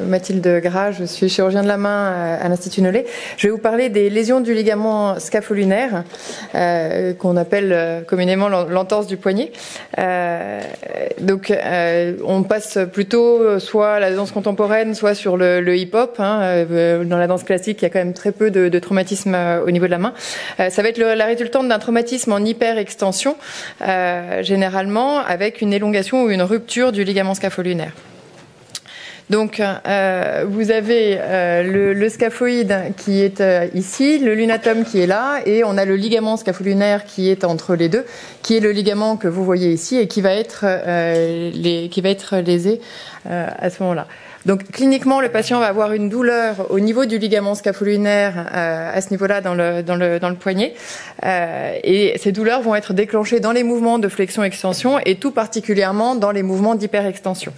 Mathilde Gras, je suis chirurgien de la main à l'Institut Nollet. Je vais vous parler des lésions du ligament scapho-lunaire, qu'on appelle communément l'entorse du poignet. On passe plutôt soit à la danse contemporaine, soit sur le hip-hop. Dans la danse classique, il y a quand même très peu de traumatisme au niveau de la main. Ça va être la résultante d'un traumatisme en hyperextension, généralement avec une élongation ou une rupture du ligament scapho-lunaire. Donc, vous avez le scaphoïde qui est ici, le lunatum qui est là, et on a le ligament scapho-lunaire qui est entre les deux, qui est le ligament que vous voyez ici et qui va être lésé à ce moment-là. Donc, cliniquement, le patient va avoir une douleur au niveau du ligament scapho-lunaire à ce niveau-là dans le poignet, et ces douleurs vont être déclenchées dans les mouvements de flexion-extension et tout particulièrement dans les mouvements d'hyperextension.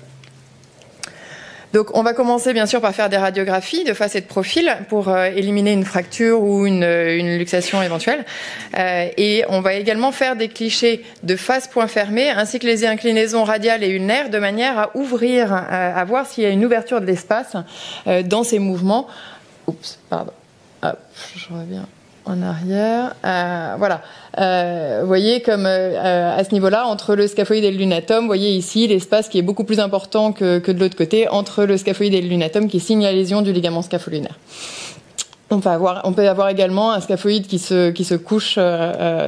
Donc, on va commencer bien sûr par faire des radiographies de face et de profil pour éliminer une fracture ou une luxation éventuelle. Et on va également faire des clichés de face point fermé ainsi que les inclinaisons radiales et ulnaires de manière à ouvrir, à voir s'il y a une ouverture de l'espace dans ces mouvements. Oups, pardon. Hop, je reviens en arrière. Voilà. Vous voyez comme à ce niveau-là, entre le scaphoïde et le lunatum, vous voyez ici l'espace qui est beaucoup plus important que de l'autre côté, entre le scaphoïde et le lunatum qui signe la lésion du ligament scapho-lunaire. On peut avoir également un scaphoïde qui se couche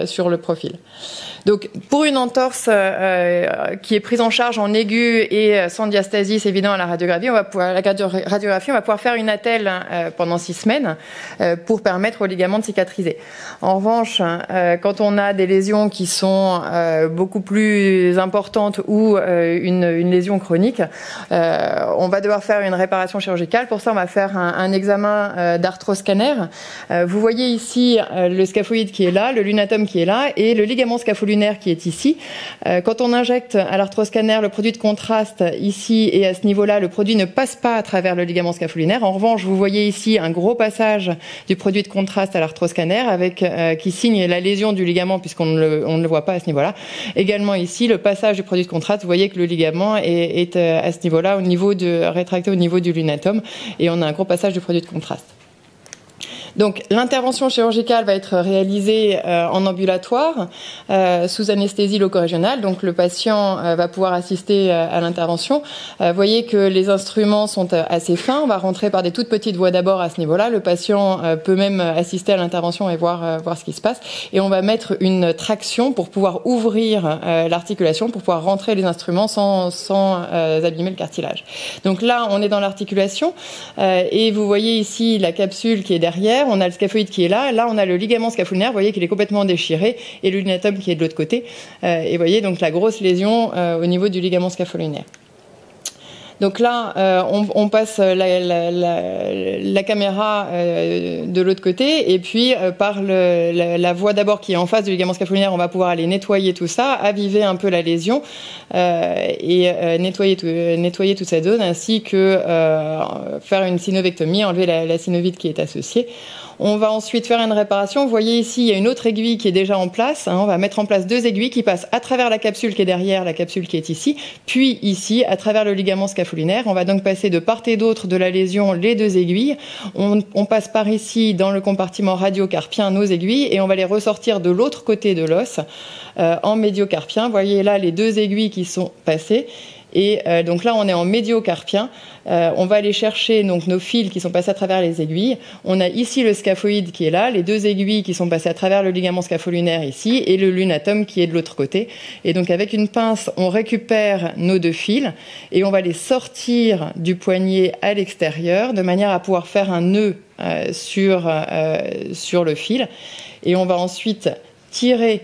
sur le profil. Donc, pour une entorse qui est prise en charge en aigu et sans diastasis évident à la radiographie, on va pouvoir faire une attelle pendant 6 semaines pour permettre au ligament de cicatriser. En revanche, quand on a des lésions qui sont beaucoup plus importantes ou une lésion chronique, on va devoir faire une réparation chirurgicale. Pour ça, on va faire un examen d'arthroscanner. Vous voyez ici le scaphoïde qui est là, le lunatum qui est là et le ligament scapho-lunaire qui est ici. Quand on injecte à l'arthroscanner le produit de contraste ici et à ce niveau-là, le produit ne passe pas à travers le ligament scapho-lunaire. En revanche, vous voyez ici un gros passage du produit de contraste à l'arthroscanner avec qui signe la lésion du ligament puisqu'on ne le voit pas à ce niveau-là. Également ici, le passage du produit de contraste, vous voyez que le ligament est à ce niveau-là, rétracté au niveau du lunatum et on a un gros passage du produit de contraste. Donc, l'intervention chirurgicale va être réalisée en ambulatoire, sous anesthésie loco-régionale. Donc, le patient va pouvoir assister à l'intervention. Vous voyez que les instruments sont assez fins. On va rentrer par des toutes petites voies d'abord à ce niveau-là. Le patient peut même assister à l'intervention et voir ce qui se passe. Et on va mettre une traction pour pouvoir ouvrir l'articulation, pour pouvoir rentrer les instruments sans abîmer le cartilage. Donc là, on est dans l'articulation. Et vous voyez ici la capsule qui est derrière. On a le scaphoïde qui est là. Là, on a le ligament scapho-lunaire. Vous voyez qu'il est complètement déchiré et le lunatum qui est de l'autre côté. Et vous voyez donc la grosse lésion au niveau du ligament scapho-lunaire. Donc là, on passe la caméra de l'autre côté et puis par la voie d'abord qui est en face du ligament scapho-lunaire, on va pouvoir aller nettoyer tout ça, aviver un peu la lésion et nettoyer toute cette zone ainsi que faire une synovectomie, enlever la synovite qui est associée. On va ensuite faire une réparation. Vous voyez ici, il y a une autre aiguille qui est déjà en place. On va mettre en place 2 aiguilles qui passent à travers la capsule qui est derrière, la capsule qui est ici, puis ici, à travers le ligament scapho-lunaire. On va donc passer de part et d'autre de la lésion les 2 aiguilles. On passe par ici, dans le compartiment radiocarpien, nos aiguilles, et on va les ressortir de l'autre côté de l'os, en médiocarpien. Vous voyez là les 2 aiguilles qui sont passées. Et donc là, on est en médiocarpien. On va aller chercher donc nos fils qui sont passés à travers les aiguilles. On a ici le scaphoïde qui est là, les 2 aiguilles qui sont passées à travers le ligament scapho-lunaire ici, et le lunatum qui est de l'autre côté. Et donc avec une pince, on récupère nos 2 fils et on va les sortir du poignet à l'extérieur de manière à pouvoir faire un nœud sur le fil. Et on va ensuite tirer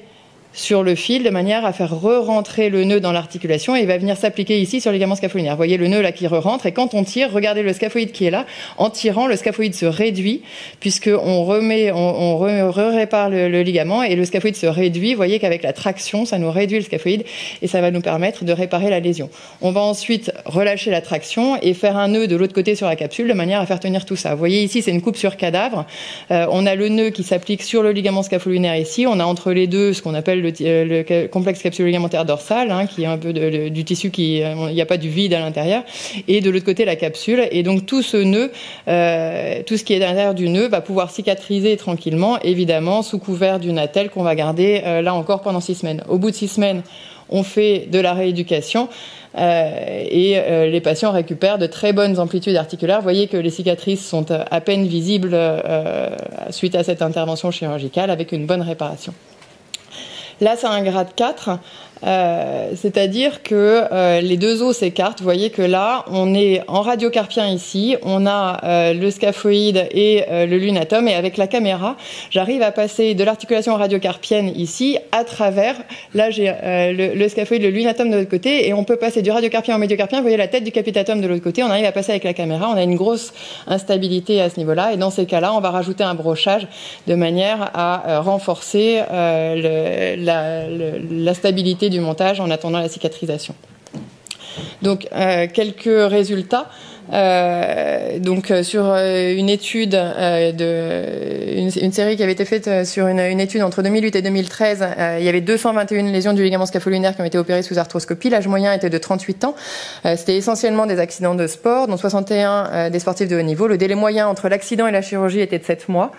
sur le fil de manière à faire re-rentrer le nœud dans l'articulation et il va venir s'appliquer ici sur le ligament scapho-lunaire. Vous voyez le nœud là qui re-rentre et quand on tire, regardez le scaphoïde qui est là. En tirant, le scaphoïde se réduit puisqu'on répare le ligament et le scaphoïde se réduit. Vous voyez qu'avec la traction, ça nous réduit le scaphoïde et ça va nous permettre de réparer la lésion. On va ensuite relâcher la traction et faire un nœud de l'autre côté sur la capsule de manière à faire tenir tout ça. Vous voyez ici, c'est une coupe sur cadavre. On a le nœud qui s'applique sur le ligament scapho-lunaire ici. On a entre les deux ce qu'on appelle s'appelle le complexe capsulo-ligamentaire dorsal, hein, qui est un peu du tissu il n'y a pas du vide à l'intérieur, et de l'autre côté la capsule. Et donc tout ce nœud, tout ce qui est à l'intérieur du nœud va pouvoir cicatriser tranquillement, évidemment sous couvert d'une attelle qu'on va garder là encore pendant 6 semaines. Au bout de 6 semaines, on fait de la rééducation et les patients récupèrent de très bonnes amplitudes articulaires. Vous voyez que les cicatrices sont à peine visibles suite à cette intervention chirurgicale avec une bonne réparation. Là, c'est un grade 4, c'est-à-dire que les deux os s'écartent. Vous voyez que là, on est en radiocarpien ici, on a le scaphoïde et le lunatum, et avec la caméra, j'arrive à passer de l'articulation radiocarpienne ici à travers. Là, j'ai le scaphoïde, le lunatum de l'autre côté, et on peut passer du radiocarpien au médiocarpien. Vous voyez la tête du capitatum de l'autre côté, on arrive à passer avec la caméra. On a une grosse instabilité à ce niveau-là, et dans ces cas-là, on va rajouter un brochage de manière à renforcer la stabilité du montage en attendant la cicatrisation. Donc quelques résultats. Sur une étude une série qui avait été faite sur une étude entre 2008 et 2013, il y avait 221 lésions du ligament scapho-lunaire qui ont été opérées sous arthroscopie. L'âge moyen était de 38 ans. C'était essentiellement des accidents de sport, dont 61 des sportifs de haut niveau. Le délai moyen entre l'accident et la chirurgie était de 7 mois.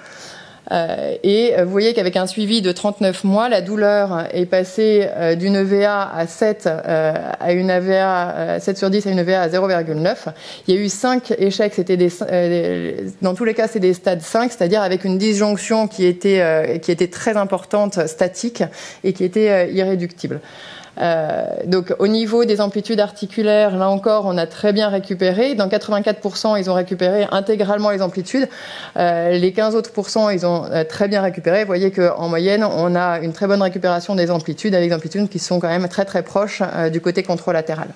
Et vous voyez qu'avec un suivi de 39 mois, la douleur est passée d'une EVA à 7 à une EVA 7 sur 10 à une EVA à 0,9. Il y a eu 5 échecs, c'était dans tous les cas c'est des stades 5, c'est-à-dire avec une disjonction qui était très importante, statique, et qui était irréductible. Donc au niveau des amplitudes articulaires, là encore on a très bien récupéré. Dans 84% ils ont récupéré intégralement les amplitudes. Les 15 autres % ils ont très bien récupéré. Vous voyez qu'en moyenne on a une très bonne récupération des amplitudes, avec des amplitudes qui sont quand même très très proches du côté contralatéral.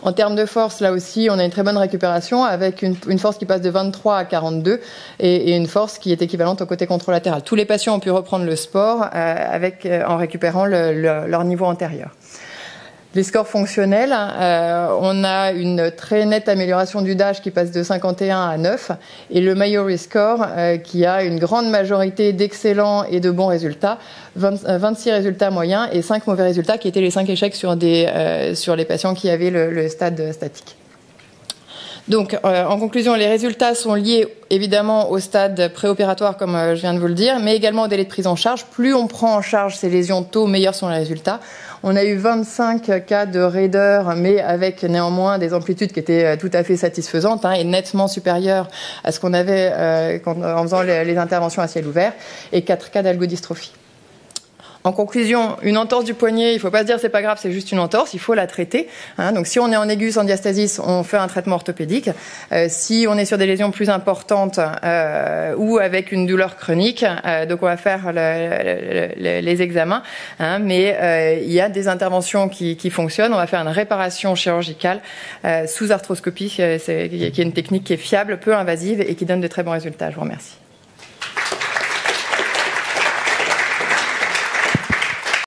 En termes de force, là aussi, on a une très bonne récupération avec une force qui passe de 23 à 42 et une force qui est équivalente au côté contralatéral. Tous les patients ont pu reprendre le sport en récupérant leur niveau antérieur. Les scores fonctionnels, on a une très nette amélioration du DASH qui passe de 51 à 9 et le Mayory Score qui a une grande majorité d'excellents et de bons résultats, 26 résultats moyens et 5 mauvais résultats qui étaient les 5 échecs sur les patients qui avaient le stade statique. Donc, en conclusion, les résultats sont liés évidemment au stade préopératoire, comme je viens de vous le dire, mais également au délai de prise en charge. Plus on prend en charge ces lésions tôt, meilleurs sont les résultats. On a eu 25 cas de raideur, mais avec néanmoins des amplitudes qui étaient tout à fait satisfaisantes et nettement supérieures à ce qu'on avait en faisant les interventions à ciel ouvert, et 4 cas d'algodystrophie. En conclusion, une entorse du poignet, il ne faut pas se dire c'est pas grave, c'est juste une entorse, il faut la traiter. Donc si on est en aigu sans diastasis, on fait un traitement orthopédique. Si on est sur des lésions plus importantes ou avec une douleur chronique, donc on va faire les examens. Mais il y a des interventions qui fonctionnent. On va faire une réparation chirurgicale sous arthroscopie, qui est une technique qui est fiable, peu invasive et qui donne de très bons résultats. Je vous remercie.